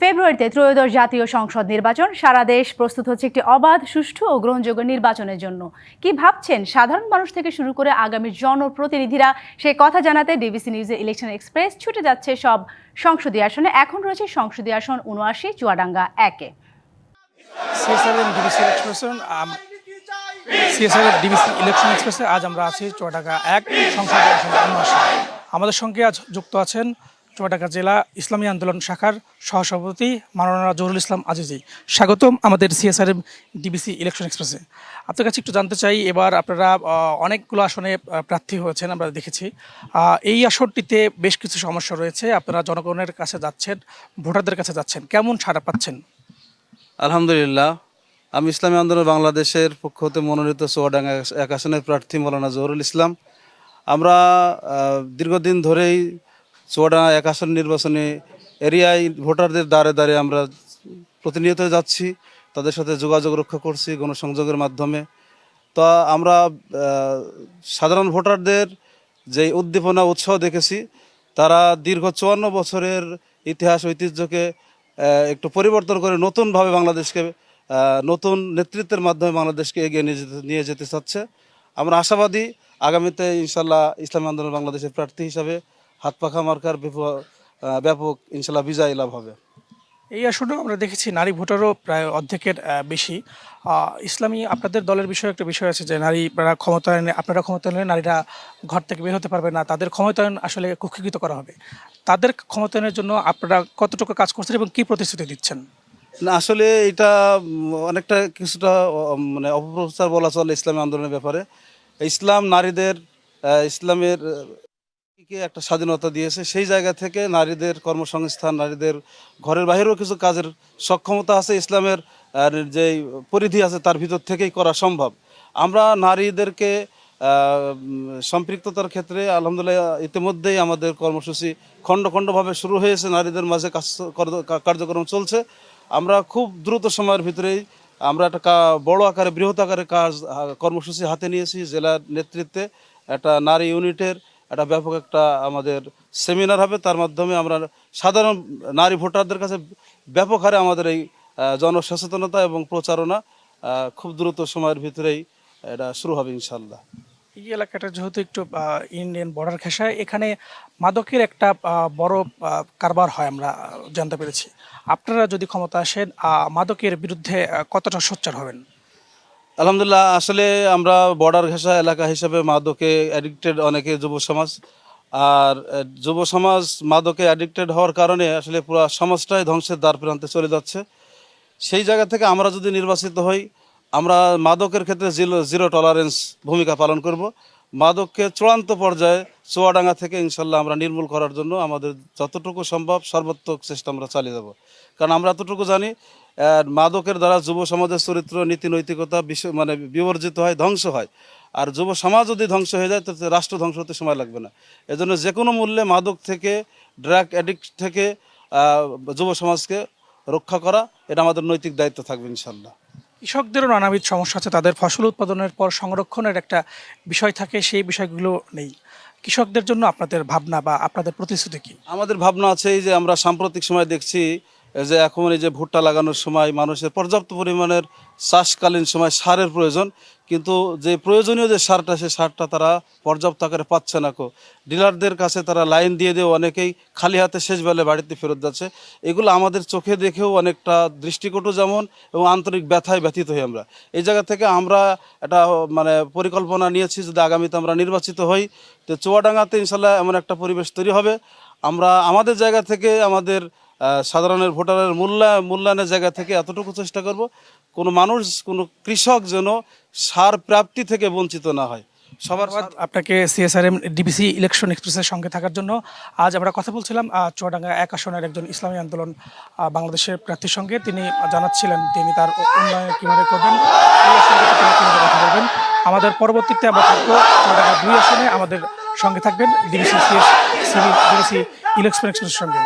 ফেব্রুয়ারিতে ত্রয়োদশ জাতীয় সংসদ নির্বাচন। সারা দেশ প্রস্তুত হচ্ছে একটি অবাধ, সুষ্ঠু ও গ্রহণযোগ্য নির্বাচনের জন্য। কি ভাবছেন সাধারণ মানুষ থেকে শুরু করে আগামী জনপ্রতিনিধিরা, সেই কথা জানাতে ডিবিসি নিউজের ইলেকশন এক্সপ্রেস ছুটে যাচ্ছে সব সংসদীয় আসনে। এখন রয়েছে সংসদীয় আসন ৭৯ চুয়াডাঙ্গা ১-এ। ডিবিসি ইলেকশন এক্সপ্রেসে আজ আমরা আছি চুয়াডাঙ্গা ১ সংসদীয় আসন ৭৯। আমাদের সঙ্গে আজ যুক্ত আছেন চুয়াডাঙ্গা জেলা ইসলামী আন্দোলন শাখার সহসভাপতি মাওলানা জহুরুল ইসলাম আজিজি। স্বাগতম আমাদের সিএসআরএম ডিবিসি ইলেকশন এক্সপ্রেসে। আপনার কাছে একটু জানতে চাই, এবার আপনারা অনেকগুলো আসনে প্রার্থী হয়েছেন, আমরা দেখেছি। এই আসনটিতে বেশ কিছু সমস্যা রয়েছে, আপনারা জনগণের কাছে যাচ্ছেন, ভোটারদের কাছে যাচ্ছেন, কেমন সাড়া পাচ্ছেন? আলহামদুলিল্লাহ, আমি ইসলামী আন্দোলন বাংলাদেশের পক্ষ হতে মনোনীত চুয়াডাঙ্গা ১ আসনের প্রার্থী মাওলানা জহুরুল ইসলাম। আমরা দীর্ঘদিন ধরেই চুয়াডাঙ্গা ১ আসন নির্বাচনে এরিয়ায় ভোটারদের দ্বারে দ্বারে আমরা প্রতিনিয়ত যাচ্ছি, তাদের সাথে যোগাযোগ রক্ষা করছি গণসংযোগের মাধ্যমে। তো আমরা সাধারণ ভোটারদের যে উদ্দীপনা উৎসাহ দেখেছি, তারা দীর্ঘ ৫৪ বছরের ইতিহাস ঐতিহ্যকে একটু পরিবর্তন করে নতুনভাবে বাংলাদেশকে নতুন নেতৃত্বের মাধ্যমে বাংলাদেশকে এগিয়ে নিয়ে যেতে চাচ্ছে। আমরা আশাবাদী আগামীতে ইনশাল্লাহ ইসলামী আন্দোলন বাংলাদেশের প্রার্থী হিসাবে হাত পাখা মার্কার ব্যাপক ইনশাল্লাহ বিজয় লাভ হবে। এই আসনেও আমরা দেখেছি নারী ভোটারও প্রায় অর্ধেকের বেশি। ইসলামী আপনাদের দলের বিষয়ে একটা বিষয় আছে যে আপনারা ক্ষমতায়নে নারীরা ঘর থেকে বের হতে পারবে না, তাদের ক্ষমতায়ন আসলে কক্ষীকৃত করা হবে। তাদের ক্ষমতায়নের জন্য আপনারা কতটুকু কাজ করছেন এবং কী প্রতিশ্রুতি দিচ্ছেন? না, আসলে এটা অনেকটা কিছুটা মানে অপপ্রচার বলা চলে ইসলামী আন্দোলনের ব্যাপারে। ইসলাম নারীদের ইসলামের একটা স্বাধীনতা দিয়েছে, সেই জায়গা থেকে নারীদের কর্মসংস্থান, নারীদের ঘরের বাইরেও কিছু কাজের সক্ষমতা আছে, ইসলামের যে পরিধি আছে তার ভিতর থেকেই করা সম্ভব। আমরা নারীদেরকে সম্পৃক্ততার ক্ষেত্রে আলহামদুলিল্লাহ ইতিমধ্যেই আমাদের কর্মসূচি খণ্ড খণ্ডভাবে শুরু হয়েছে, নারীদের মাঝে কার্যক্রম চলছে। আমরা খুব দ্রুত সময়ের ভিতরেই আমরা একটা বড় আকারে বৃহৎ আকারে কর্মসূচি হাতে নিয়েছি। জেলার নেতৃত্বে একটা নারী ইউনিটের একটা ব্যাপক একটা আমাদের সেমিনার হবে, তার মাধ্যমে আমরা সাধারণ নারী ভোটারদের কাছে ব্যাপক হারে আমাদের এই জনসচেতনতা এবং প্রচারণা খুব দ্রুত সময়ের ভিতরেই এটা শুরু হবে ইনশাল্লাহ। এই এলাকাটা যেহেতু একটু ইন্ডিয়ান বর্ডার ঘেঁষায়, এখানে মাদকের একটা বড় কারবার হয় আমরা জানতে পেরেছি। আপনারা যদি ক্ষমতা আসেন, মাদকের বিরুদ্ধে কতটা সোচ্চার হবেন? আলহামদুলিল্লাহ, আসলে আমরা বর্ডার ঘেঁষা এলাকা হিসেবে মাদকে অ্যাডিক্টেড অনেকে যুব সমাজ, আর যুব সমাজ মাদকে অ্যাডিক্টেড হওয়ার কারণে আসলে পুরো সমাজটাই ধ্বংসের দ্বার প্রান্তে চলে যাচ্ছে। সেই জায়গা থেকে আমরা যদি নির্বাচিত হই, আমরা মাদকের ক্ষেত্রে জিরো টলারেন্স ভূমিকা পালন করব। মাদককে চূড়ান্ত পর্যায়ে চুয়াডাঙ্গা থেকে ইনশাল্লাহ আমরা নির্মূল করার জন্য আমাদের যতটুকু সম্ভব সর্বাত্মক চেষ্টা আমরা চালিয়ে যাব। কারণ আমরা এতটুকু জানি, মাদকের দ্বারা যুব সমাজের চরিত্র, নীতি নৈতিকতা মানে বিবর্জিত হয়, ধ্বংস হয়। আর যুব সমাজ যদি ধ্বংস হয়ে যায়, তাতে রাষ্ট্র ধ্বংস হতে সময় লাগবে না। এজন্য যে কোনো মূল্যে মাদক থেকে, ড্রাগ অ্যাডিক্ট থেকে যুব সমাজকে রক্ষা করা, এটা আমাদের নৈতিক দায়িত্ব থাকবে ইনশাল্লাহ। কৃষকদেরও নানাবিধ সমস্যা আছে, তাদের ফসল উৎপাদনের পর সংরক্ষণের একটা বিষয় থাকে, সেই বিষয়গুলো নেই। কৃষকদের জন্য আপনাদের ভাবনা বা আপনাদের প্রতিশ্রুতি কি? আমাদের ভাবনা আছে এই যে আমরা সাম্প্রতিক সময় দেখছি যে এখন এই যে ভুট্টা লাগানোর সময় মানুষের পর্যাপ্ত পরিমাণের চাষকালীন সময় সারের প্রয়োজন, কিন্তু যে প্রয়োজনীয় যে সারটা, সে সারটা তারা পর্যাপ্ত আকারে পাচ্ছে না। ডিলারদের কাছে তারা লাইন দিয়ে অনেকেই খালি হাতে শেষ বেলায় বাড়িতে ফেরত যাচ্ছে। এগুলো আমাদের চোখে দেখেও অনেকটা দৃষ্টিকটু যেমন, এবং আন্তরিক ব্যথায় ব্যথিত হই আমরা। এই জায়গা থেকে আমরা একটা মানে পরিকল্পনা নিয়েছি, যদি আগামীতে আমরা নির্বাচিত হই, তো চুয়াডাঙ্গাতে ইনশাল্লাহ এমন একটা পরিবেশ তৈরি হবে। আমরা আমাদের জায়গা থেকে, আমাদের সাধারণের ভোটারের মূল্যায়নের জায়গা থেকে এতটুকু চেষ্টা করব, কোনো মানুষ, কোনো কৃষক যেন সার প্রাপ্তি থেকে বঞ্চিত না হয়। সবার আপনাকে সিএসআরএম ডিবিসি ইলেকশন এক্সপ্রেসের সঙ্গে থাকার জন্য। আজ আমরা কথা বলছিলাম চুয়াডাঙ্গা ১ আসনের একজন ইসলামী আন্দোলন বাংলাদেশের প্রার্থীর সঙ্গে। তিনি জানাচ্ছিলেন তিনি তার উন্নয়ন কীভাবে করবেন, এই আসনটিতে তিনি কীভাবে কথা বলবেন। আমাদের পরবর্তীতে আমরা থাকবো চুয়াডাঙ্গা ২ আসনে। আমাদের সঙ্গে থাকবেন ডিবিসি ইলেকশন এক্সপ্রেসের সঙ্গে।